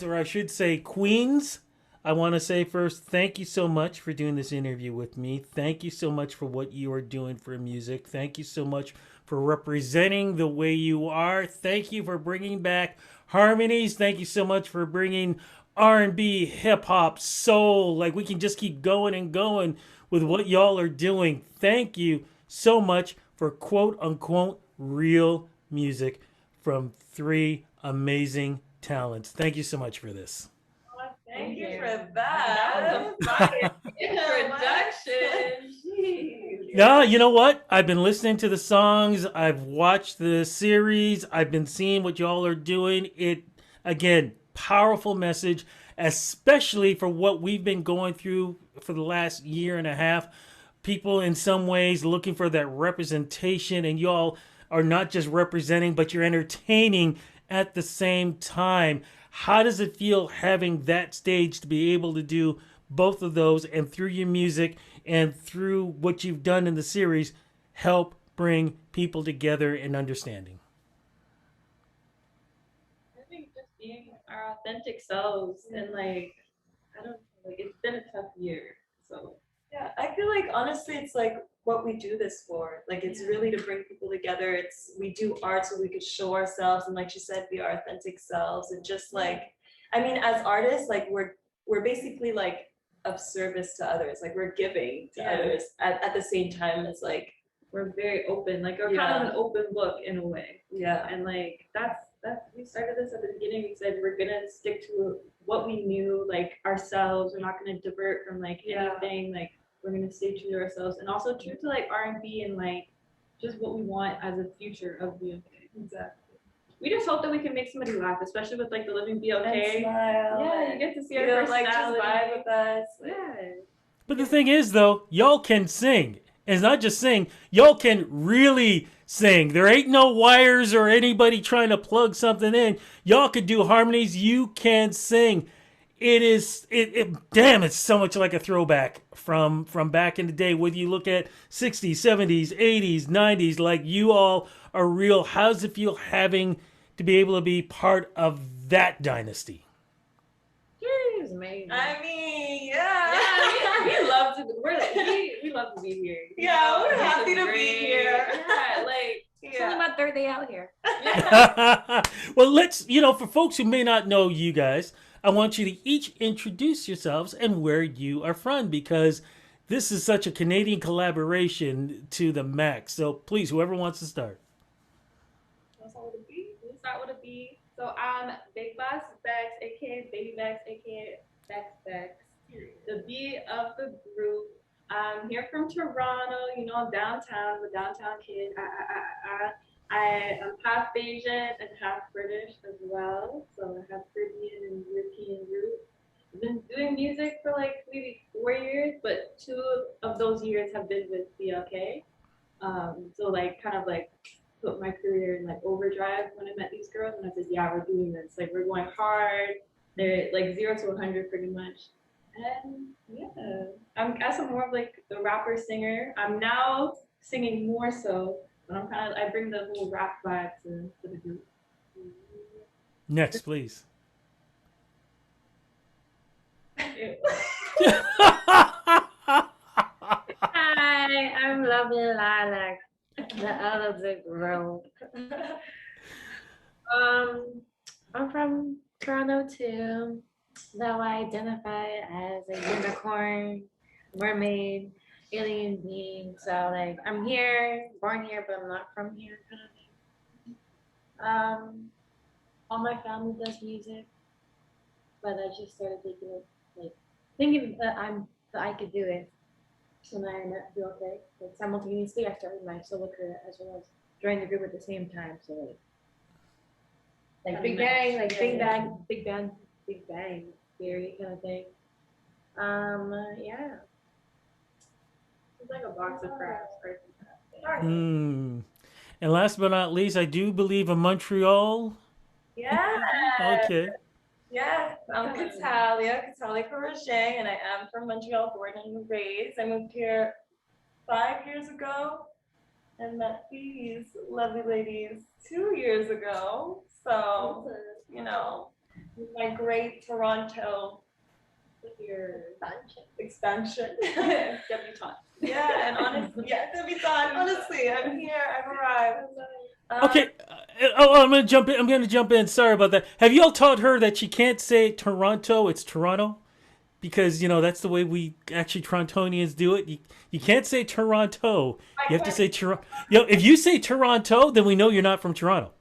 ladies, or I should say queens, I want to say first, thank you so much for doing this interview with me. Thank you so much for what you are doing for music. Thank you so much for representing the way you are. Thank you for bringing back harmonies. Thank you so much for bringing R&B, hip hop, soul. Like we can just keep going and going with what y'all are doing. Thank you so much for quote unquote real music from three amazing talents. Thank you so much for this. Thank you for that. That was a fire introduction. Yeah, you know what? I've been listening to the songs. I've watched the series. I've been seeing what y'all are doing. It, again, powerful message, especially for what we've been going through for the last year and a half. People, in some ways, looking for that representation, and y'all are not just representing, but you're entertaining at the same time. How does it feel having that stage to be able to do both of those, and through your music and through what you've done in the series, help bring people together and understanding? I think just being our authentic selves and like I don't know, like it's been a tough year. So Yeah, I feel like honestly, it's like what we do this for. Like it's really to bring people together. It's we do art so we could show ourselves and, like she said, be our authentic selves. And just like, I mean, as artists, like we're basically like of service to others. Like we're giving to others at the same time as like we're very open, like we're kind of an open book in a way. yeah. And like that's we started this at the beginning. We said we're gonna stick to what we knew, like ourselves. We're not gonna divert from like anything. Like we're gonna stay true to ourselves and also true to like R&B and like just what we want as a future of BLK. Exactly. We just hope that we can make somebody laugh, especially with like the living BLK. And smile. Yeah, you get to see our Like just personality. vibe with us. Yeah. But the thing is, though, y'all can sing. And it's not just sing, y'all can really sing. There ain't no wires or anybody trying to plug something in. Y'all can do harmonies. You can sing. Damn, it's so much like a throwback from back in the day. Whether you look at 60s, 70s, 80s, 90s, like you all are real. How does it feel having to be able to be part of that dynasty? It was amazing. I mean, yeah. We love to we love to be here. Yeah, we're happy to be here. Yeah, like it's only my third day out here. Well, for folks who may not know you guys, I want you to each introduce yourselves and where you are from, because this is such a Canadian collaboration to the max. So please, whoever wants to start. We'll start with a B. So I'm Big Boss Bex, aka Baby Bex, aka Bex Bex. The B of the group. I'm here from Toronto, downtown. I'm a downtown kid. I am half Asian and half British as well. So I have Caribbean and European roots. I've been doing music for like maybe 4 years, but 2 of those years have been with BLK. So like kind of like put my career in like overdrive when I met these girls, and I said, yeah, we're doing this. Like we're going hard. They're like 0 to 100 pretty much. And yeah, I'm guess I'm more of like the rapper singer. I'm now singing more so, but I bring the whole rap vibe to the group. Next, please. Hi, I'm Lovely Lilac, the other group. I'm from Toronto too. Though I identify as a unicorn, mermaid, alien being. So like I'm here, born here, but I'm not from here kind of thing. All my family does music, but I just started thinking that I could do it. So now I met BLK. Like simultaneously I started my solo career as well as joining the group at the same time. So like Big Bang, like Big Bang theory kind of thing. Yeah. It's like a box of crabs. And last but not least, I do believe in Montreal. Yeah. Okay. Yes, I'm Katalia Corrigé, and I am from Montreal, born and raised. I moved here 5 years ago and met these lovely ladies 2 years ago. So, my great Toronto With your expansion. debutante. Yeah, and honestly, yeah, debutante. Honestly, I'm here. I've arrived. Okay. I'm gonna jump in. I'm gonna jump in. Sorry about that. Have you all taught her that she can't say Toronto? It's Toronto, because that's the way we actually Torontonians do it. You can't say Toronto. You have to say Toronto. If you say Toronto, then we know you're not from Toronto.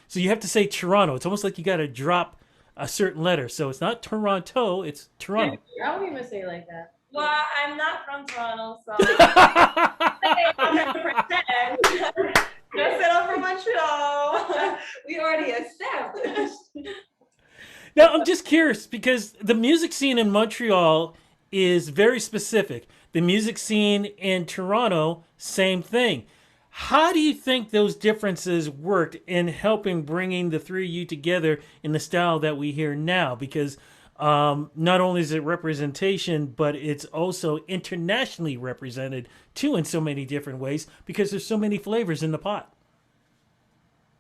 So you have to say Toronto. It's almost like you got to drop a certain letter. So it's not Toronto. It's Toronto. I don't even say it like that. Well, I'm not from Toronto, so I'm gonna pretend. Just set up for Montreal. We already established. Now, I'm just curious because the music scene in Montreal is very specific. The music scene in Toronto, same thing. How do you think those differences worked in helping bringing the three of you together in the style that we hear now? Because not only is it representation, but it's also internationally represented too in so many different ways because there's so many flavors in the pot.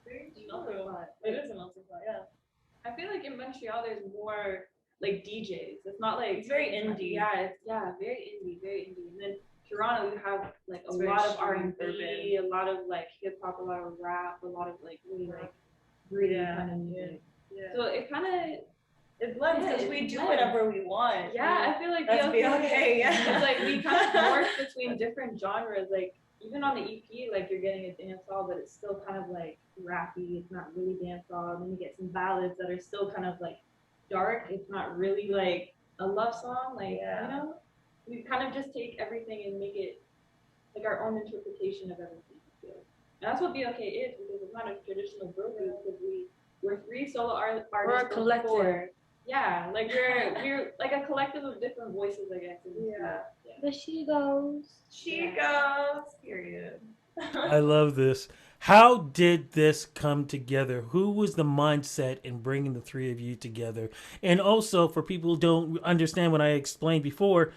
It is a melting pot, yeah. I feel like in Montreal there's more like DJs. It's not like It's very indie. Yeah, very indie, very indie. And then Toronto, you have like It's a very lot of strong, R&B, a lot of like hip hop, a lot of rap, a lot of like really like gritty kind of music. Yeah. So it kind of It blends because Yeah, we it do blends. whatever we want. I feel like That's BLK, BLK, yeah. it's like we kind of morph between different genres. Like even on the EP, like you're getting a dance hall, but it's still kind of like rappy. It's not really dance hall. And then you get some ballads that are still kind of like dark. It's not really like a love song. Like we kind of just take everything and make it like our own interpretation of everything. I feel. And that's what BLK is because it's not a traditional girl group because we're three solo artists. We're a collective. Before. Yeah, like we're like a collective of different voices, I guess. Yeah. But she goes. She goes. Period. I love this. How did this come together? Who was the mindset in bringing the three of you together? And also, for people who don't understand what I explained before,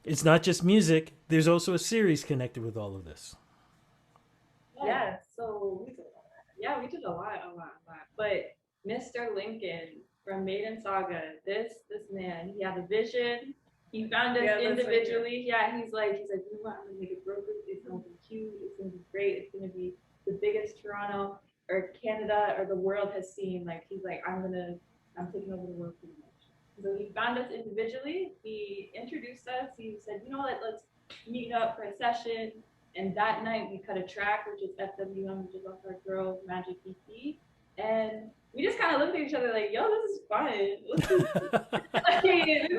it's not just music. There's also a series connected with all of this. Yeah. So we did a lot. But Mr. Lincoln from Maiden Saga, this man, he had a vision. He found us individually. Yeah, he's like, you know what? I'm gonna make a group. It's gonna be cute. It's gonna be great. It's gonna be the biggest Toronto or Canada or the world has seen. Like he's like, I'm taking over the world pretty much. So he found us individually. He introduced us. He said, you know what? Let's meet up for a session. And that night we cut a track, which is FWM, which is off our Girl Magic EP. And we just kind of looked at each other like, yo, this is fun. I like it.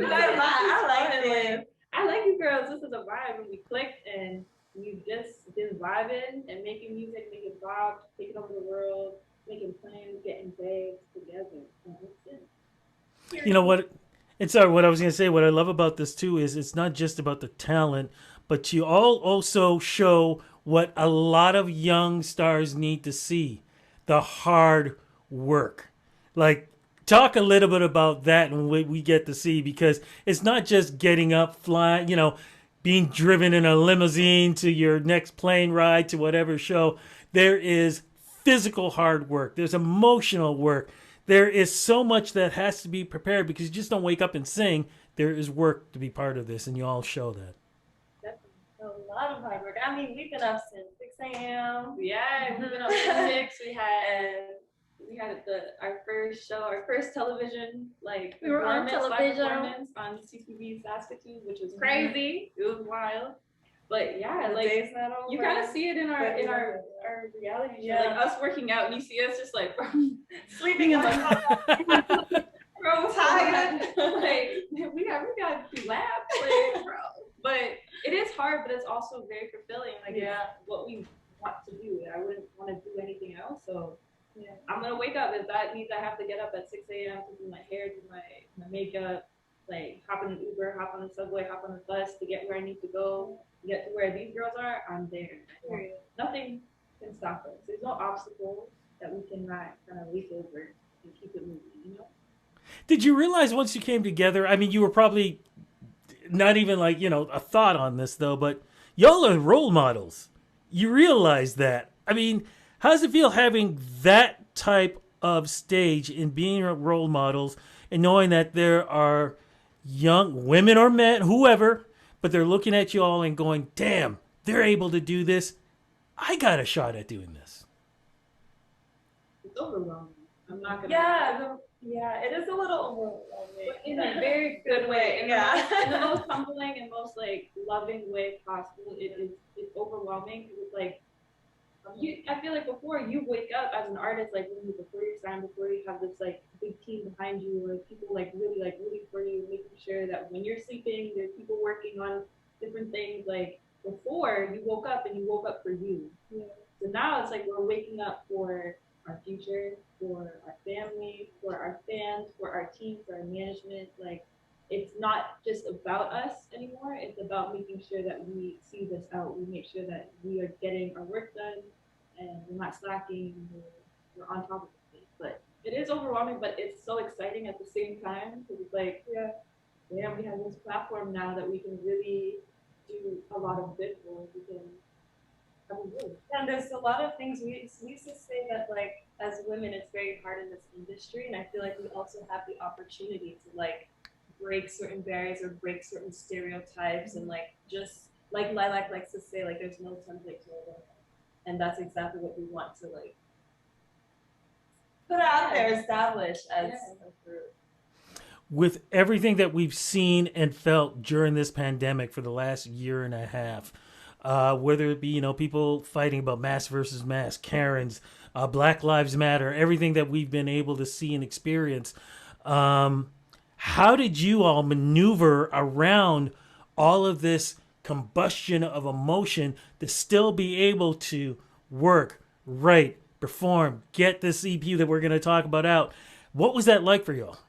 I like you girls. This is a vibe. And we clicked and we've just been vibing and making music, making vibes, taking over the world, making plans, getting bags together. And that's it. You know what? And sorry, what I was going to say, what I love about this too is it's not just about the talent, but you all also show what a lot of young stars need to see, the hard work. Like, talk a little bit about that and what we get to see, because it's not just getting up, flying, being driven in a limousine to your next plane ride to whatever show. There is physical hard work. There's emotional work. There is so much that has to be prepared because you just don't wake up and sing. There is work to be part of this, and you all show that. A lot of hard work. I mean, we've been up since 6 a.m. Yeah, we've been up since 6. We had our first show, our first television We were on television on CTV Saskatoon, which was crazy. It was wild. But yeah, The like day's not over. you kind of see it in our reality show, like us working out, and you see us just like sleeping in the car. bro, tired. Like we got to do laps, like, bro. But it is hard, but it's also very fulfilling. Like it's what we want to do. I wouldn't want to do anything else. So I'm gonna wake up. If that means I have to get up at 6 a.m. to do my hair, do my makeup, like hop on an Uber, hop on the subway, hop on the bus to get where I need to go, get to where these girls are, I'm there. Nothing can stop us. There's no obstacle that we can not kind of leap over and keep it moving, Did you realize once you came together, I mean, you were probably not even like, a thought on this though, but y'all are role models. You realize that. I mean, how does it feel having that type of stage and being role models and knowing that there are young women or men, whoever, but they're looking at you all and going, damn, they're able to do this. I got a shot at doing this. It's overwhelming. I'm not gonna. Yeah, it is a little overwhelming. But in a very good way. In the most humbling and most like loving way possible. It's overwhelming. It's like I feel like before you wake up as an artist, like before you sign, before you have this like big team behind you, or people like rooting for you, making sure that when you're sleeping, there's people working on different things. Like before you woke up and you woke up for you. Yeah. So now it's like we're waking up for our future, for our family, for our fans, for our team, for our management. Like it's not just about us anymore. It's about making sure that we see this out. We make sure that we are getting our work done and we're not slacking. We're on top of things. But it is overwhelming, but it's so exciting at the same time because it's like, yeah, we have this platform now that we can really do a lot of good for. We can And there's a lot of things we used to say that like as women it's very hard in this industry, and I feel like we also have the opportunity to like break certain barriers or break certain stereotypes and like just like Lilac likes to say like there's no template to it, and that's exactly what we want to like put out there, establish as a group. With everything that we've seen and felt during this pandemic for the last year and a half, whether it be, people fighting about mass versus mass, Karens, Black Lives Matter, everything that we've been able to see and experience. How did you all maneuver around all of this combustion of emotion to still be able to work, write, perform, get this EP that we're going to talk about out? What was that like for y'all?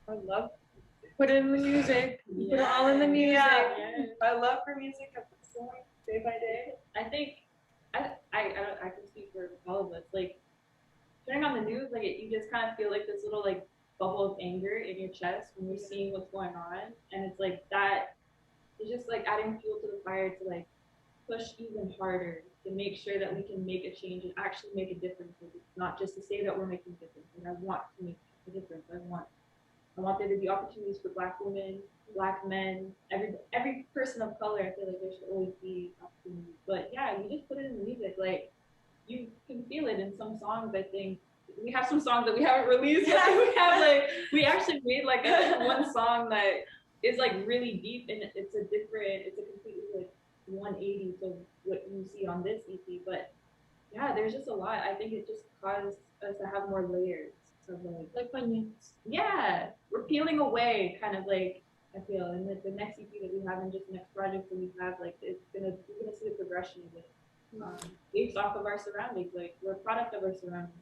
I love Put it in the music. Put it all in the music. Yeah. I love her music. I put day by day. I think I can speak for all of us. Like turning on the news, like you just kind of feel like this little like bubble of anger in your chest when you're seeing what's going on, and it's like that. It's just like adding fuel to the fire to like push even harder to make sure that we can make a change and actually make a difference. It's not just to say that we're making a difference. And I want to make a difference. I want there to be opportunities for Black women, Black men, every person of color. I feel like there should always be opportunities. But yeah, you just put it in the music. Like you can feel it in some songs. I think we have some songs that we haven't released. But we actually made like one song that is like really deep, and it's a completely like 180 to what you see on this EP. But yeah, there's just a lot. I think it just caused us to have more layers of like onions. Yeah, we're peeling away, kind of like I feel, and the next EP that we have and just next project that we have, like we're gonna see the progression of it based off of our surroundings. Like we're a product of our surroundings.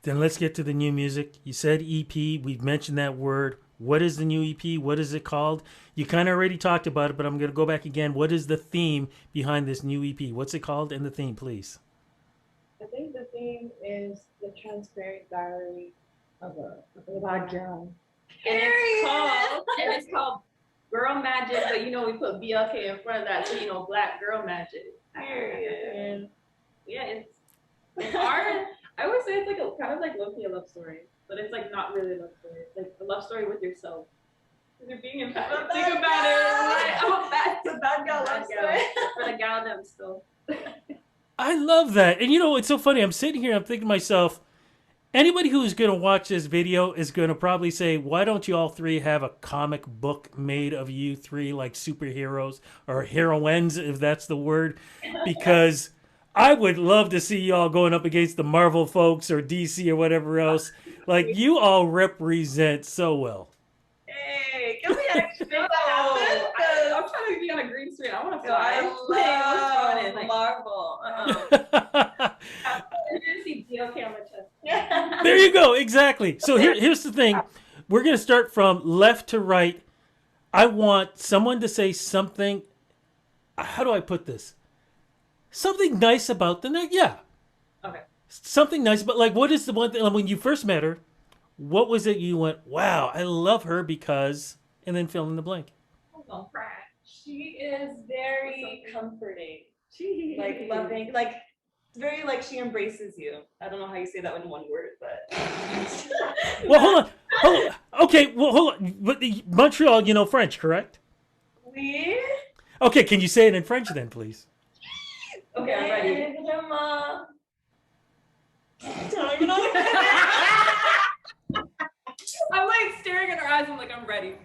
Then let's get to the new music. You said EP. We've mentioned that word. What is the new EP? What is it called? You kind of already talked about it, but I'm going to go back again. What is the theme behind this new EP? What's it called and the theme, please? I think the theme is the transparent diary of a black girl. And it's called Girl Magic, but we put BLK in front of that, so Black Girl Magic. And yeah, it's hard. I would say it's like a kind of like low-key a love story, but it's like not really a love story. It's like a love story with yourself. Because you're being impacted. Think about it. It's a bad gal love story. For the gal them still. I love that. And it's so funny. I'm sitting here, I'm thinking to myself, anybody who's going to watch this video is going to probably say, why don't you all three have a comic book made of you three, like superheroes or heroines, if that's the word? Because I would love to see y'all going up against the Marvel folks or DC or whatever else. Like, you all represent so well. Hey, can we actually make that happen? I'm trying to be on a green screen. I want to fly. I love Marvel. You're going to see BLK on my chest. There you go. Exactly. So here's the thing. We're going to start from left to right. I want someone to say something. How do I put this? Something nice about the night. Yeah. Okay. Something nice, but like, what is the one thing when you first met her? What was it you went, wow, I love her because, and then fill in the blank. I'm gonna cry. She is very comforting. Like loving, like very like she embraces you. I don't know how you say that in one word, but Well, hold on. Okay, well, hold on. But Montreal, you know French, correct? we Okay, can you say it in French then, please? okay, I'm ready. I'm like staring at her eyes. I'm like, I'm ready.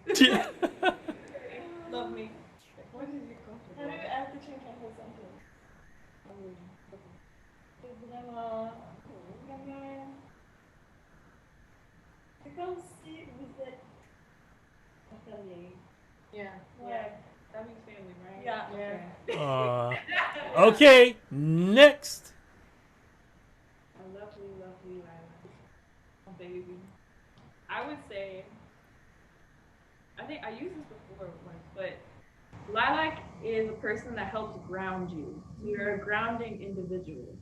Love me. What is it I comfortable? have to change my whole sentence. C'est comme si vous êtes famille. Yeah. Ouais. That means family, right? Yeah. Yeah. Okay, next. A lovely, lovely lilac. Oh, baby. I would say, I think I used this before once, but lilac is a person that helps ground you. So you're a grounding individual.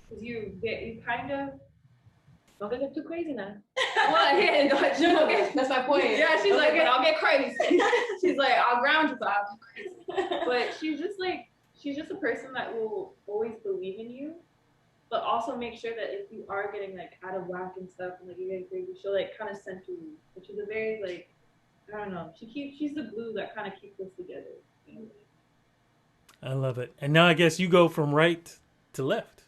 Because you kind of, Don't get too crazy now. well, yeah, No, that's my point. yeah, she's Don't like, but get- I'll get crazy. She's like, I'll ground you, but I'll get crazy. But she's just a person that will always believe in you, but also make sure that if you are getting like out of whack and stuff and like you're getting crazy, she'll like kind of center you, which is a very like, I don't know, she's the glue that kind of keeps us together. You know? I love it. And now I guess you go from right to left.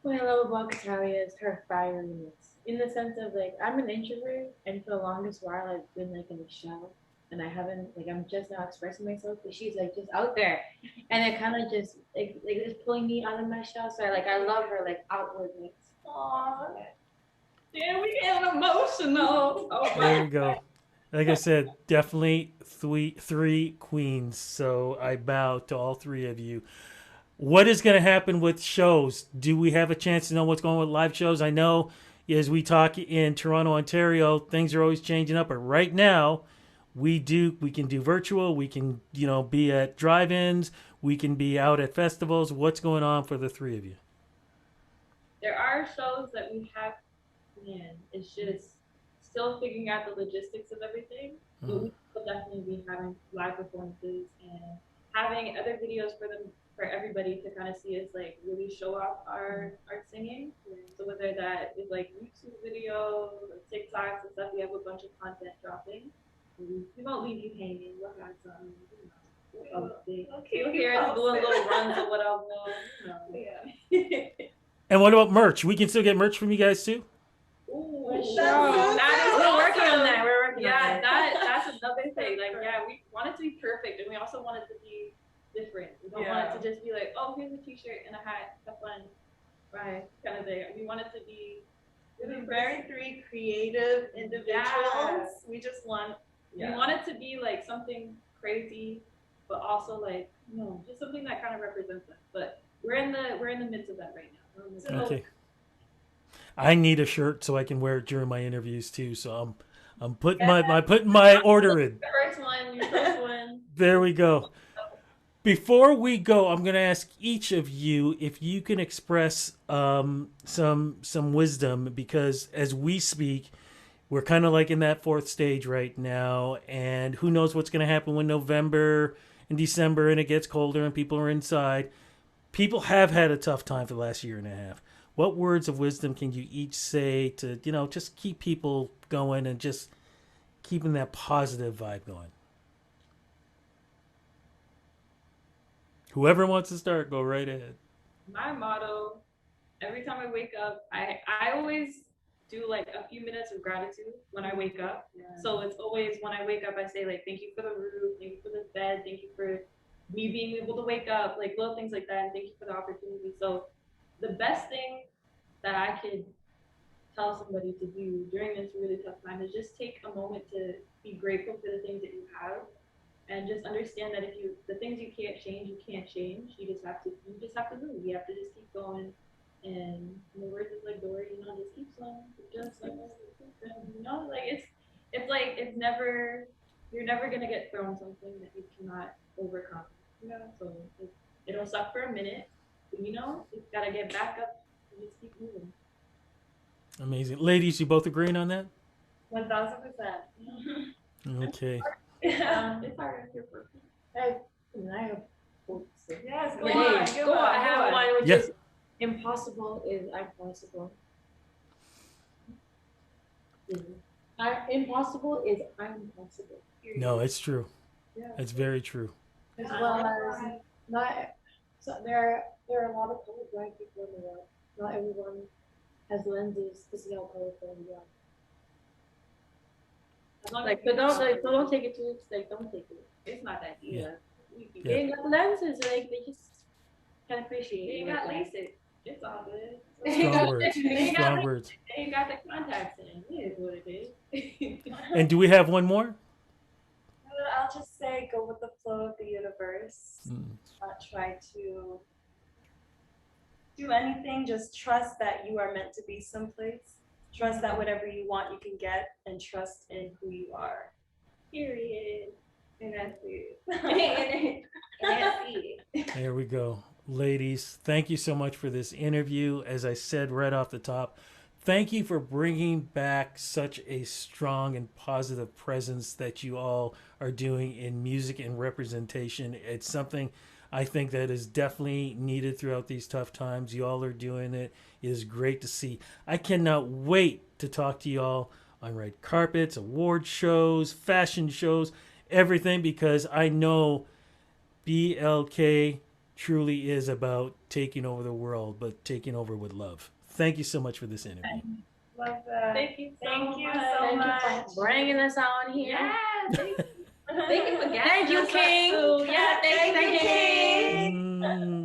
What I love about Kataria is her fieriness. In the sense of like, I'm an introvert, and for the longest while I've been like in a shell, and I haven't like I'm just now expressing myself. But she's like just out there, and it kind of just like it's pulling me out of my shell. So I love her like outwardness. Aww. Yeah, we getting emotional. Oh, There you go. Like I said, definitely three queens. So I bow to all three of you. What is going to happen with shows? Do we have a chance to know what's going on with live shows? I know as we talk in Toronto, Ontario, things are always changing up. But right now, we can do virtual. We can be at drive-ins. We can be out at festivals. What's going on for the three of you? there are shows that we have planned. It's just still figuring out the logistics of everything. But we will definitely be having live performances and having other videos for everybody to kind of see us like really show off our singing. So whether that is like YouTube videos or TikToks and stuff, we have a bunch of content dropping. We won't leave you hanging. We'll have some, you'll hear us doing little runs of what I'll do. Yeah. And what about merch? We can still get merch from you guys too? Ooh, That's that is We're working awesome. on that. We're working on Yeah, that. that's another thing. Like, yeah, we want it to be perfect, and we also want it to be different. We don't want it to just be like, oh, here's a T-shirt and a hat, have fun, right? Kind of thing. We want it to be We're very three creative individuals. We just want. We want it to be like something crazy, but also like just something that kind of represents us. But we're in the midst of that right now. Okay. I need a shirt so I can wear it during my interviews too. So I'm putting my order in. Your first one. There we go. Before we go, I'm going to ask each of you if you can express some wisdom, because as we speak, we're kind of like in that fourth stage right now, and who knows what's going to happen when November and December and it gets colder and people are inside. People have had a tough time for the last year and a half. What words of wisdom can you each say to, just keep people going and just keeping that positive vibe going? Whoever wants to start, go right ahead. My motto, every time I wake up, I always do like a few minutes of gratitude when I wake up. Yeah. So it's always when I wake up, I say like, thank you for the roof, thank you for the bed, thank you for me being able to wake up, like little things like that, and thank you for the opportunity. So the best thing that I could tell somebody to do during this really tough time is just take a moment to be grateful for the things that you have, and just understand that the things you can't change, you can't change. You just have to move. You have to just keep going. And in the words of like Dory, just keep swimming. Just like it's never, you're never gonna get thrown something that you cannot overcome. So it'll suck for a minute, but you gotta get back up and just keep moving. Amazing. Ladies, you both agreeing on that? 1000%. Okay. It's hard if you're perfect. I have quotes. Yes, go Grenade. on. Go on. I have one which Yeah. is impossible is impossible. Impossible is impossible. No, it's true. Yeah. It's very true. As well as not. So there are a lot of colorblind people in the world. Not everyone has lenses to see how colorful we are. Like, so don't take it too. Like, don't take it. It's not that deep. Yeah. They ain't got lenses. Like, they just can appreciate. They ain't it got like LASIK. It's all good. Strong words. They Strong got, words. they ain't got the contacts in. It is what it is. And do we have one more? I'll just say go with the flow of the universe. Not try to do anything. Just trust that you are meant to be someplace. Trust that whatever you want, you can get, and trust in who you are. Period. And that's it. And that's it. There we go. Ladies, thank you so much for this interview. As I said right off the top, thank you for bringing back such a strong and positive presence that you all are doing in music and representation. It's something I think that is definitely needed throughout these tough times. You all are doing it. It is great to see. I cannot wait to talk to you all on red carpets, award shows, fashion shows, everything, because I know BLK truly is about taking over the world, but taking over with love. Thank you so much for this interview. Love that. Thank you so Thank you much. so Thank much. you for bringing us on here. Yeah, thank you. Thank you for Thank you, King. Yeah, thank you, King. Mm.